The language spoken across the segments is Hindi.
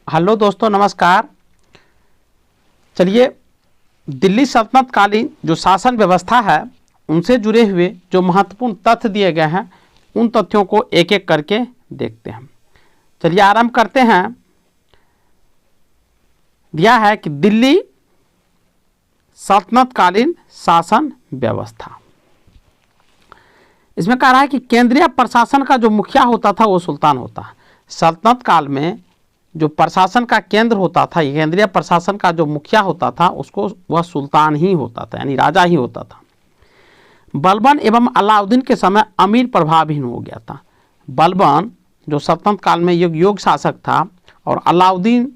हेलो दोस्तों, नमस्कार। चलिए, दिल्ली सल्तनत कालीन जो शासन व्यवस्था है उनसे जुड़े हुए जो महत्वपूर्ण तथ्य दिए गए हैं उन तथ्यों को एक एक करके देखते हैं। चलिए आरंभ करते हैं। दिया है कि दिल्ली सल्तनत कालीन शासन व्यवस्था, इसमें कह रहा है कि केंद्रीय प्रशासन का जो मुखिया होता था वो सुल्तान होता है। सल्तनत काल में जो प्रशासन का केंद्र होता था, केंद्रीय प्रशासन का जो मुखिया होता था उसको वह सुल्तान ही होता था, यानी राजा ही होता था। बलबन एवं अलाउद्दीन के समय अमीर प्रभावहीन हो गया था। बलबन जो सल्तनत काल में योग शासक था और अलाउद्दीन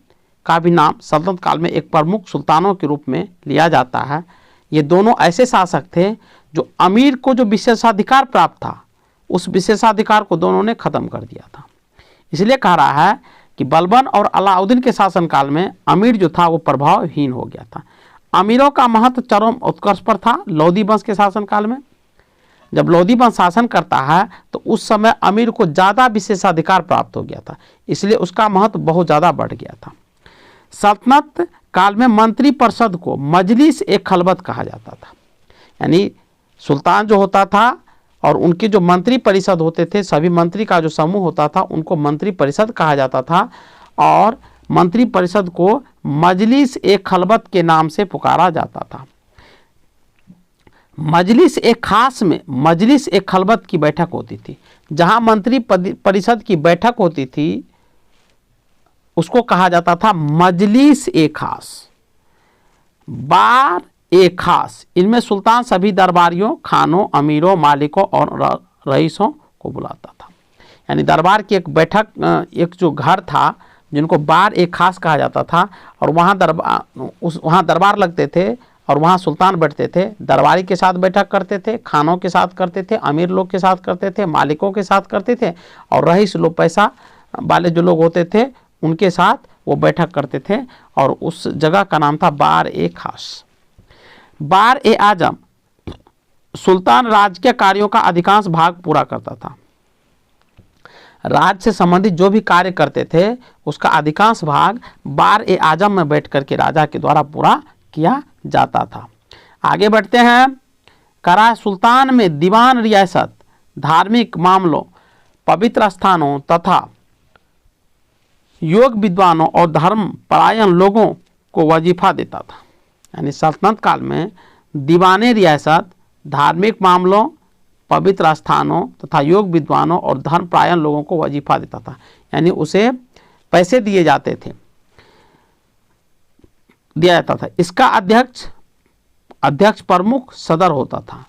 का भी नाम सल्तनत काल में एक प्रमुख सुल्तानों के रूप में लिया जाता है। ये दोनों ऐसे शासक थे जो अमीर को जो विशेषाधिकार प्राप्त था उस विशेषाधिकार को दोनों ने खत्म कर दिया था। इसलिए कह रहा है कि बलबन और अलाउद्दीन के शासनकाल में अमीर जो था वो प्रभावहीन हो गया था। अमीरों का महत्व चरम उत्कर्ष पर था लोधी वंश के शासनकाल में। जब लोधी वंश शासन करता है तो उस समय अमीर को ज़्यादा विशेषाधिकार प्राप्त हो गया था, इसलिए उसका महत्व बहुत ज़्यादा बढ़ गया था। सल्तनत काल में मंत्री परिषद को मजलिस ए खलबत कहा जाता था, यानी सुल्तान जो होता था और उनके जो मंत्री परिषद होते थे, सभी मंत्री का जो समूह होता था उनको मंत्री परिषद कहा जाता था और मंत्री परिषद को मजलिस ए खलबत के नाम से पुकारा जाता था। मजलिस ए खास में मजलिस ए खलबत की बैठक होती थी। जहां मंत्री परिषद की बैठक होती थी उसको कहा जाता था मजलिस ए खास। बार ए खास, इनमें सुल्तान सभी दरबारियों, खानों, अमीरों, मालिकों और रईसों को बुलाता था। यानी दरबार की एक बैठक, एक जो घर था जिनको बार ए खास कहा जाता था और वहाँ दरबार लगते थे और वहाँ सुल्तान बैठते थे। दरबारी के साथ बैठक करते थे, खानों के साथ करते थे, अमीर लोग के साथ करते थे, मालिकों के साथ करते थे और रईस लोग, पैसा वाले जो लोग होते थे उनके साथ वो बैठक करते थे और उस जगह का नाम था बार ए खास। बार ए आजम, सुल्तान राज्य के कार्यों का अधिकांश भाग पूरा करता था। राज्य से संबंधित जो भी कार्य करते थे उसका अधिकांश भाग बार ए आजम में बैठ करके राजा के द्वारा पूरा किया जाता था। आगे बढ़ते हैं। करा सुल्तान में दीवान रियासत धार्मिक मामलों, पवित्र स्थानों तथा योग विद्वानों और धर्म परायण लोगों को वजीफा देता था। यानी सल्तनत काल में दीवाने रियासत धार्मिक मामलों, पवित्र स्थानों तथा योग विद्वानों और धर्म परायण लोगों को वजीफा देता था, यानी उसे पैसे दिया जाता था। इसका अध्यक्ष प्रमुख सदर होता था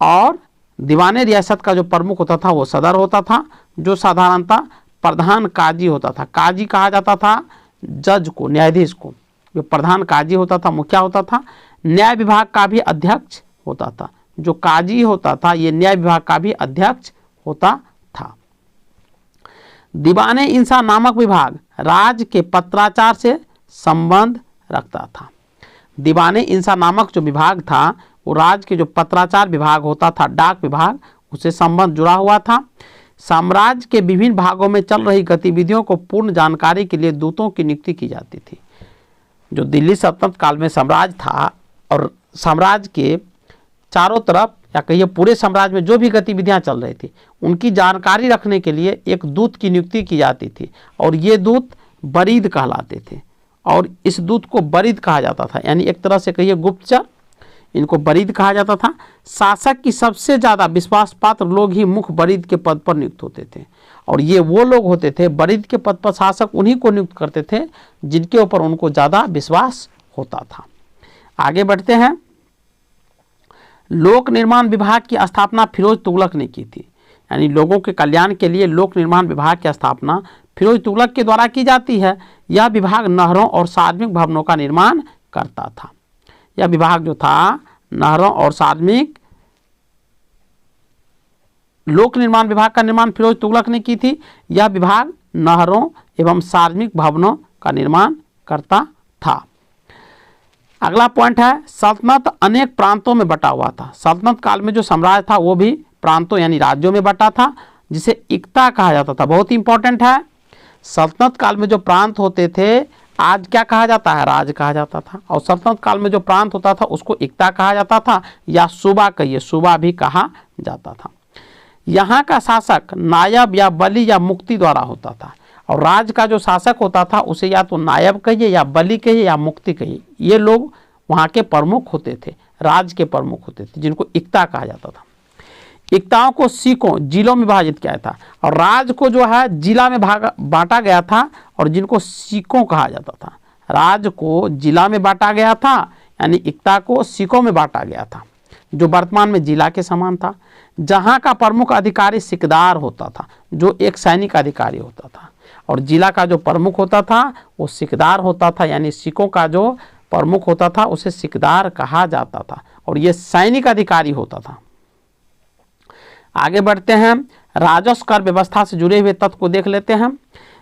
और दीवाने रियासत का जो प्रमुख होता था वो सदर होता था, जो साधारणतः प्रधान काजी होता था। काजी कहा जाता था जज को, न्यायाधीश को। जो प्रधान काजी होता था, मुखिया होता था। न्याय विभाग का भी अध्यक्ष होता था। जो काजी होता था ये न्याय विभाग का भी अध्यक्ष होता था। दीवाने इंसान नामक विभाग राज्य के पत्राचार से संबंध रखता था। दीवाने इंसान नामक जो विभाग था वो राज्य के जो पत्राचार विभाग होता था, डाक विभाग, उससे संबंध जुड़ा हुआ था। साम्राज्य के विभिन्न भागों में चल रही गतिविधियों को पूर्ण जानकारी के लिए दूतों की नियुक्ति की जाती थी। जो दिल्ली सल्तनत काल में साम्राज्य था और साम्राज्य के चारों तरफ या कहिए पूरे साम्राज्य में जो भी गतिविधियां चल रही थी उनकी जानकारी रखने के लिए एक दूत की नियुक्ति की जाती थी और ये दूत बरीद कहलाते थे और इस दूत को बरीद कहा जाता था, यानी एक तरह से कहिए गुप्तचर, इनको बरीद कहा जाता था। शासक की सबसे ज़्यादा विश्वास पात्र लोग ही मुख्य बरीद के पद पर नियुक्त होते थे और ये वो लोग होते थे, बरीद के पद पर शासक उन्हीं को नियुक्त करते थे जिनके ऊपर उनको ज़्यादा विश्वास होता था। आगे बढ़ते हैं। लोक निर्माण विभाग की स्थापना फिरोज तुगलक ने की थी, यानी लोगों के कल्याण के लिए लोक निर्माण विभाग की स्थापना फिरोज तुगलक के द्वारा की जाती है। यह विभाग नहरों और सार्वजनिक भवनों का निर्माण करता था। यह विभाग जो था नहरों और सार्वजनिक लोक निर्माण विभाग का निर्माण फिरोज तुगलक ने की थी। यह विभाग नहरों एवं सार्वजनिक भवनों का निर्माण करता था। अगला पॉइंट है, सल्तनत अनेक प्रांतों में बटा हुआ था। सल्तनत काल में जो साम्राज्य था वो भी प्रांतों यानी राज्यों में बटा था, जिसे इक्ता कहा जाता था। बहुत इंपॉर्टेंट है। सल्तनत काल में जो प्रांत होते थे आज क्या कहा जाता है, राज कहा जाता था। और सल्तनत काल में जो प्रांत होता था उसको इक्ता कहा जाता था या सूबा कहिए, सूबा भी कहा जाता था। यहाँ का शासक नायब या बली या मुक्ति द्वारा होता था, और राज का जो शासक होता था उसे या तो नायब कहिए या बली कहिए या मुक्ति कहिए। ये लोग वहाँ के प्रमुख होते थे, राज के प्रमुख होते थे, जिनको इक्ता कहा जाता था। इक्ताओं को सीकों जिलों में विभाजित किया था, और राज को जो है जिला में बांटा गया था, और जिनको सीकों कहा जाता था। राज को जिला में बांटा गया था, यानी इक्ता को सीकों में बांटा गया था, जो वर्तमान में जिला के समान था। जहाँ का प्रमुख अधिकारी सिकदार होता था, जो एक सैनिक अधिकारी होता था, और जिला का जो प्रमुख होता था वो सिकदार होता था, यानी सिकों का जो प्रमुख होता था उसे सिकदार कहा जाता था, और ये सैनिक अधिकारी होता था। आगे बढ़ते हैं, राजस्व कर व्यवस्था से जुड़े हुए तत्व को देख लेते हैं।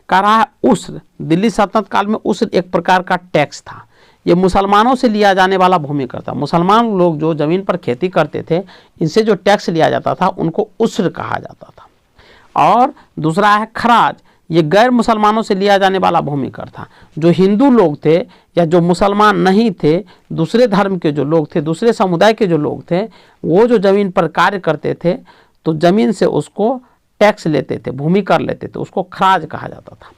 कह रहा है उस्र, दिल्ली सल्तनत काल में उस्र एक प्रकार का टैक्स था। ये मुसलमानों से लिया जाने वाला भूमि कर था। मुसलमान लोग जो जमीन पर खेती करते थे, इनसे जो टैक्स लिया जाता था उनको उस्र कहा जाता था। और दूसरा है खराज, ये गैर मुसलमानों से लिया जाने वाला भूमि कर था। जो हिंदू लोग थे या जो मुसलमान नहीं थे, दूसरे धर्म के जो लोग थे, दूसरे समुदाय के जो लोग थे, वो जो जमीन पर कार्य करते थे तो जमीन से उसको टैक्स लेते थे, भूमि कर लेते थे, उसको खराज कहा जाता था।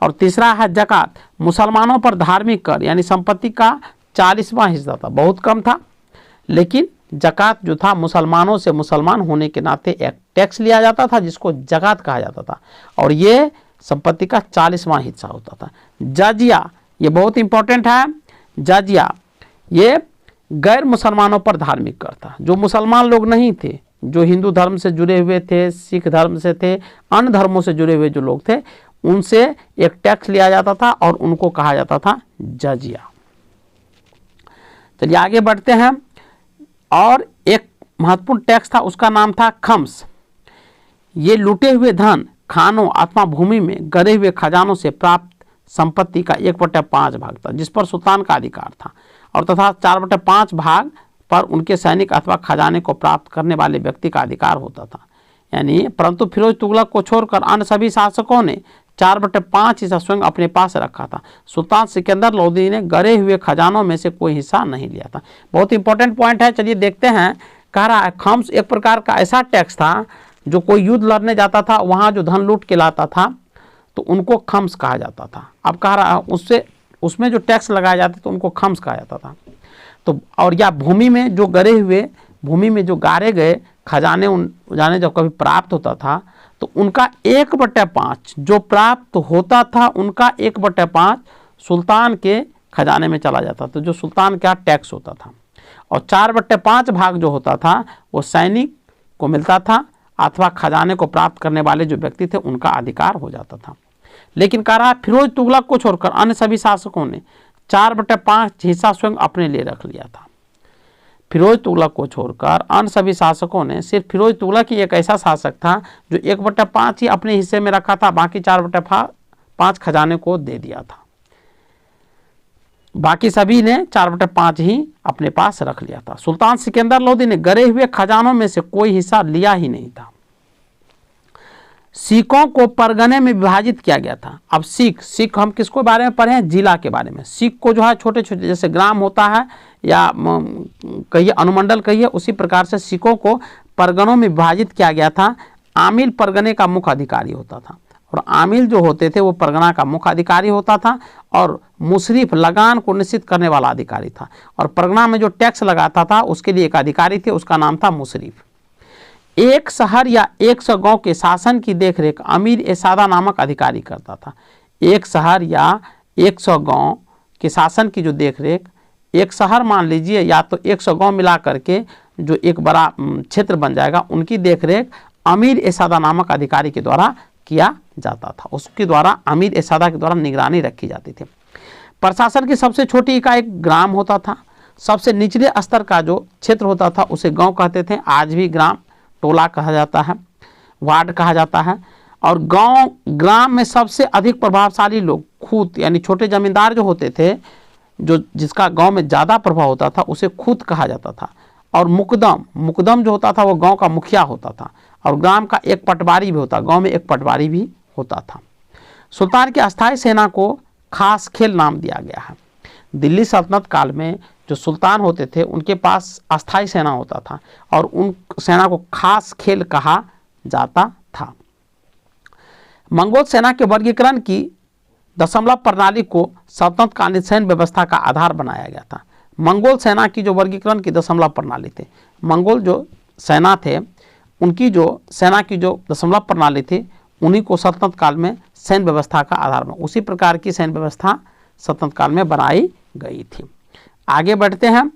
और तीसरा है जकात, मुसलमानों पर धार्मिक कर यानी संपत्ति का 40वां हिस्सा था। बहुत कम था, लेकिन जकात जो था मुसलमानों से मुसलमान होने के नाते एक टैक्स लिया जाता था जिसको जकात कहा जाता था, और ये संपत्ति का 40वां हिस्सा होता था। जजिया, ये बहुत इंपॉर्टेंट है। जजिया ये गैर मुसलमानों पर धार्मिक कर था। जो मुसलमान लोग नहीं थे, जो हिंदू धर्म से जुड़े हुए थे, सिख धर्म से थे, अन्य धर्मों से जुड़े हुए जो लोग थे, उनसे एक टैक्स लिया जाता था और उनको कहा जाता था जजिया। चलिए आगे बढ़ते हैं। और एक महत्वपूर्ण टैक्स था, उसका नाम था खम्स। ये लूटे हुए धन, खानों अथवा भूमि में गड़े हुए खजानों से प्राप्त संपत्ति का 1/5 भाग था, जिस पर सुल्तान का अधिकार था, और तथा 4/5 भाग पर उनके सैनिक अथवा खजाने को प्राप्त करने वाले व्यक्ति का अधिकार होता था। यानी परंतु फिरोज तुगलक को छोड़कर अन्य सभी शासकों ने 4/5 हिस्सा स्वयं अपने पास रखा था। सुल्तान सिकंदर लोदी ने गड़े हुए खजानों में से कोई हिस्सा नहीं लिया था। बहुत इंपॉर्टेंट पॉइंट है, चलिए देखते हैं। कह रहा है खम्स एक प्रकार का ऐसा टैक्स था, जो कोई युद्ध लड़ने जाता था वहाँ जो धन लूट के लाता था तो उनको खम्स कहा जाता था। अब कह रहा है उसमें जो टैक्स लगाए जाते तो उनको खम्स कहा जाता था। तो और या भूमि में जो गड़े हुए, भूमि में जो गाड़े गए खजाने जब कभी प्राप्त होता था तो उनका 1/5 जो प्राप्त होता था, उनका 1/5 सुल्तान के खजाने में चला जाता था, जो सुल्तान का टैक्स होता था। और 4/5 भाग जो होता था वो सैनिक को मिलता था, अथवा खजाने को प्राप्त करने वाले जो व्यक्ति थे उनका अधिकार हो जाता था। लेकिन कह रहा है फिरोज तुगलक को छोड़कर अन्य सभी शासकों ने 4/5 हिस्सा स्वयं अपने लिए रख लिया था। फिरोज तुगलक को छोड़कर अन्य सभी शासकों ने, सिर्फ फिरोज तुगलक ही एक ऐसा शासक था जो 1/5 ही अपने हिस्से में रखा था, बाकी 4/5 खजाने को दे दिया था। बाकी सभी ने 4/5 ही अपने पास रख लिया था। सुल्तान सिकंदर लोदी ने गड़े हुए खजानों में से कोई हिस्सा लिया ही नहीं था। सिखों को परगने में विभाजित किया गया था। अब सिख हम किसको बारे में पढ़े हैं? जिला के बारे में। सिख को जो है छोटे छोटे जैसे ग्राम होता है या कहिए अनुमंडल कहिए, उसी प्रकार से सिखों को परगनों में विभाजित किया गया था। आमिल परगने का मुख्य अधिकारी होता था, और आमिल जो होते थे वो परगना का मुख्य अधिकारी होता था, और मुशरिफ लगान को निश्चित करने वाला अधिकारी था। और परगना में जो टैक्स लगाता था उसके लिए एक अधिकारी थे, उसका नाम था मुशरिफ। एक शहर या 100 गांव के शासन की देखरेख अमीर ए सादा नामक अधिकारी करता था। एक शहर या 100 गांव के शासन की जो देखरेख, एक शहर मान लीजिए या तो 100 गांव मिला करके जो एक बड़ा क्षेत्र बन जाएगा, उनकी देखरेख अमीर ए सादा नामक अधिकारी के द्वारा किया जाता था। उसके द्वारा अमीर ए सादा के द्वारा निगरानी रखी जाती थी। प्रशासन की सबसे छोटी इकाई ग्राम होता था। सबसे निचले स्तर का जो क्षेत्र होता था उसे गांव कहते थे। आज भी ग्राम टोला कहा जाता है, वार्ड कहा जाता है। और ग्राम में सबसे अधिक प्रभावशाली लोग खूत यानी छोटे जमींदार जो होते थे, जो जिसका गांव में ज़्यादा प्रभाव होता था उसे खूत कहा जाता था। और मुकदम जो होता था वो गांव का मुखिया होता था। और ग्राम का एक पटवारी भी होता, गांव में एक पटवारी भी होता था। सुल्तान की अस्थायी सेना को खास खेल नाम दिया गया है। दिल्ली सल्तनत काल में जो सुल्तान होते थे उनके पास अस्थायी सेना होता था और उन सेना को खास खेल कहा जाता था। मंगोल सेना के वर्गीकरण की दशमलव प्रणाली को सल्तनत कालीन सैन्य व्यवस्था का आधार बनाया गया था। मंगोल सेना की जो वर्गीकरण की दशमलव प्रणाली थी, मंगोल जो सेना थे उनकी जो सेना की जो दशमलव प्रणाली थी उन्हीं को सल्तनत काल में सैन्य व्यवस्था का आधार बना, उसी प्रकार की सैन्य व्यवस्था सल्तनत काल में बनाई गई थी। आगे बढ़ते हैं।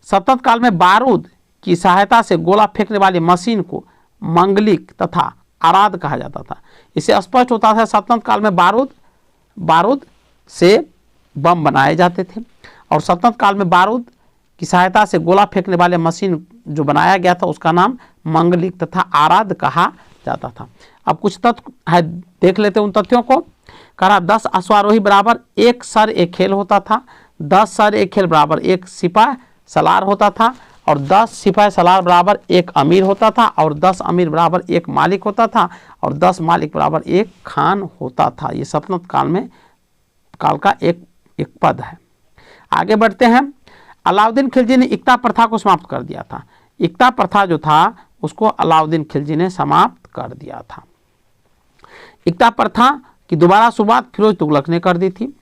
सल्तनत काल में बारूद की सहायता से गोला फेंकने वाली मशीन को मंगलिक तथा आराद कहा जाता था। इससे स्पष्ट होता था सल्तनत काल में बारूद से बम बनाए जाते थे और सल्तनत काल में बारूद की सहायता से गोला फेंकने वाले मशीन जो बनाया गया था उसका नाम मंगलिक तथा आराद कहा जाता था। अब कुछ तथ्य है, देख लेते हैं उन तथ्यों को। कहा 10 अश्वारोही बराबर 1 सर 1 खेल होता था, 10 सर 1 खेल बराबर 1 सिपाही सलार होता था और 10 सिपाही सलार बराबर 1 अमीर होता था और 10 अमीर बराबर 1 मालिक होता था और 10 मालिक बराबर 1 खान होता था। ये सल्तनत काल का एक पद है। आगे बढ़ते हैं। अलाउद्दीन खिलजी ने इक्ता प्रथा को समाप्त कर दिया था। इक्ता प्रथा जो था उसको अलाउद्दीन खिलजी ने समाप्त कर दिया था। इक्ता प्रथा की दोबारा शुरुआत फिरोज तुगलक ने कर दी थी।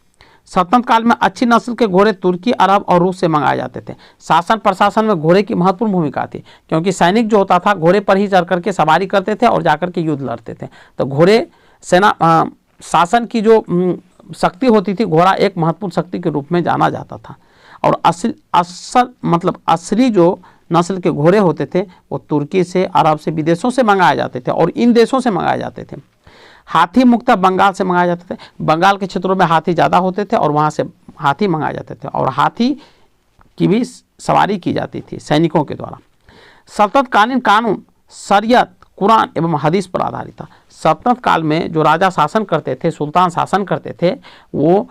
सल्तनत काल में अच्छी नस्ल के घोड़े तुर्की, अरब और रूस से मंगाए जाते थे। शासन प्रशासन में घोड़े की महत्वपूर्ण भूमिका थी क्योंकि सैनिक जो होता था घोड़े पर ही चढ़ करके सवारी करते थे और जाकर के युद्ध लड़ते थे। तो घोड़े सेना शासन की जो शक्ति होती थी, घोड़ा एक महत्वपूर्ण शक्ति के रूप में जाना जाता था। और असली जो नस्ल के घोड़े होते थे वो तुर्की से, अरब से, विदेशों से मंगाए जाते थे और इन देशों से मंगाए जाते थे। हाथी मुख्यतः बंगाल से मंगाए जाते थे। बंगाल के क्षेत्रों में हाथी ज़्यादा होते थे और वहाँ से हाथी मंगाए जाते थे और हाथी की भी सवारी की जाती थी सैनिकों के द्वारा। सल्तनत कालीन कानून शरीयत, कुरान एवं हदीस पर आधारित था। सल्तनत काल में जो राजा शासन करते थे, सुल्तान शासन करते थे, वो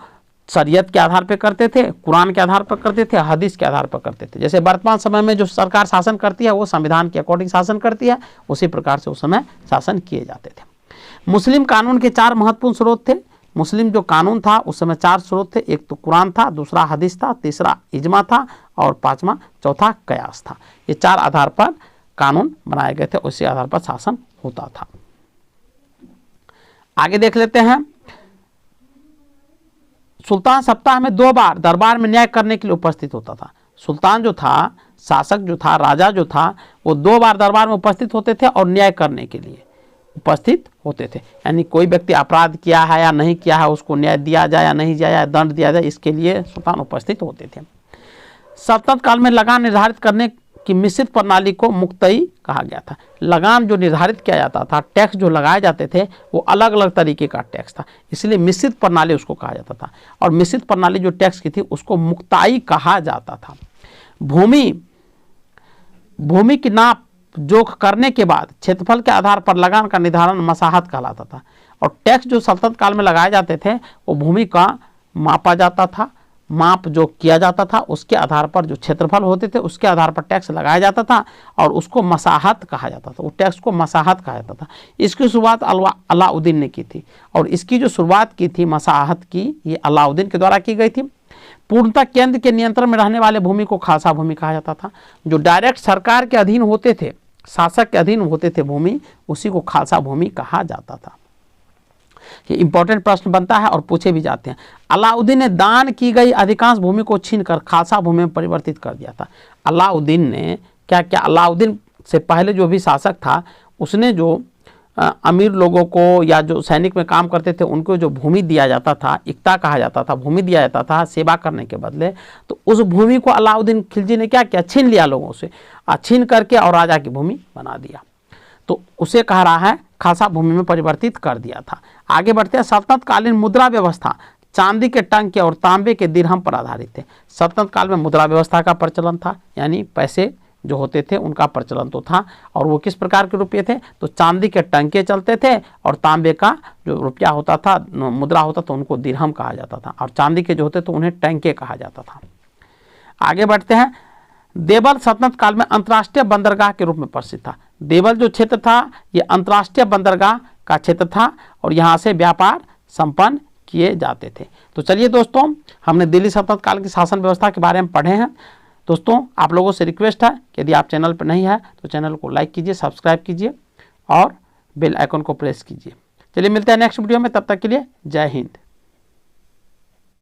शरीयत के आधार पर करते थे, कुरान के आधार पर करते थे, हदीस के आधार पर करते थे। जैसे वर्तमान समय में जो सरकार शासन करती है वो संविधान के अकॉर्डिंग शासन करती है, उसी प्रकार से उस समय शासन किए जाते थे। मुस्लिम कानून के 4 महत्वपूर्ण स्रोत थे। मुस्लिम जो कानून था उस समय 4 स्रोत थे। एक तो कुरान था, दूसरा हदीस था, तीसरा इजमा था और चौथा कयास था। ये 4 आधार पर कानून बनाए गए थे, उसी आधार पर शासन होता था। आगे देख लेते हैं। सुल्तान सप्ताह में 2 बार दरबार में न्याय करने के लिए उपस्थित होता था। सुल्तान जो था, शासक जो था, राजा जो था, वो 2 बार दरबार में उपस्थित होते थे और न्याय करने के लिए उपस्थित होते थे। यानी कोई व्यक्ति अपराध किया है या नहीं किया है, उसको न्याय दिया जाए या नहीं दिया जाए, दंड दिया जाए, इसके लिए सुल्तान उपस्थित होते थे। सल्तनत काल में लगान निर्धारित करने की मिश्रित प्रणाली को मुक्तई कहा गया था। लगान जो निर्धारित किया जाता था, टैक्स जो लगाए जाते थे, वो अलग अलग तरीके का टैक्स था, इसलिए मिश्रित प्रणाली उसको कहा जाता था। और मिश्रित प्रणाली जो टैक्स की थी उसको मुक्ताई कहा जाता था। भूमि की नाप जोख करने के बाद क्षेत्रफल के आधार पर लगान का निर्धारण मसाहत कहलाता था। और टैक्स जो सल्तनत काल में लगाए जाते थे वो भूमि का मापा जाता था, माप जो किया जाता था उसके आधार पर, जो क्षेत्रफल होते थे उसके आधार पर टैक्स लगाया जाता था और उसको मसाहत कहा जाता था। वो टैक्स को मसाहत कहा जाता था। इसकी शुरुआत अलाउद्दीन ने की थी और इसकी जो शुरुआत की थी मसाहत की, ये अलाउद्दीन के द्वारा की गई थी। पूर्णतः केंद्र के नियंत्रण में रहने वाले भूमि को खालसा भूमि कहा जाता था। जो डायरेक्ट सरकार के अधीन होते थे, शासक के अधीन होते थे भूमि, उसी को खालसा भूमि कहा जाता था। ये इंपॉर्टेंट प्रश्न बनता है और पूछे भी जाते हैं। अलाउद्दीन ने दान की गई अधिकांश भूमि को छीनकर खालसा भूमि में परिवर्तित कर दिया था। अलाउद्दीन ने क्या क्या, अलाउद्दीन से पहले जो भी शासक था उसने जो अमीर लोगों को या जो सैनिक में काम करते थे उनको जो भूमि दिया जाता था, इक्ता कहा जाता था, भूमि दिया जाता था सेवा करने के बदले, तो उस भूमि को अलाउद्दीन खिलजी ने क्या किया, छीन लिया लोगों से, छीन करके और राजा की भूमि बना दिया। तो उसे कह रहा है खालसा भूमि में परिवर्तित कर दिया था। आगे बढ़ते हैं। सल्तनत कालीन मुद्रा व्यवस्था चांदी के टंके और तांबे के दिरहम पर आधारित थे। सल्तनत काल में मुद्रा व्यवस्था का प्रचलन था, यानी पैसे जो होते थे उनका प्रचलन तो था। और वो किस प्रकार के रुपये थे, तो चांदी के टंके चलते थे और तांबे का जो रुपया होता था, मुद्रा होता था, उनको दिरहम कहा जाता था और चांदी के जो होते थे उन्हें टंके कहा जाता था। आगे बढ़ते हैं। देवल सल्तनत काल में अंतर्राष्ट्रीय बंदरगाह के रूप में प्रसिद्ध था। देवल जो क्षेत्र था ये अंतर्राष्ट्रीय बंदरगाह का क्षेत्र था और यहाँ से व्यापार संपन्न किए जाते थे। तो चलिए दोस्तों, हमने दिल्ली सल्तनत काल की शासन व्यवस्था के बारे में पढ़े हैं। दोस्तों, आप लोगों से रिक्वेस्ट है कि यदि आप चैनल पर नहीं है तो चैनल को लाइक कीजिए, सब्सक्राइब कीजिए और बेल आइकन को प्रेस कीजिए। चलिए मिलते हैं नेक्स्ट वीडियो में, तब तक के लिए जय हिंद।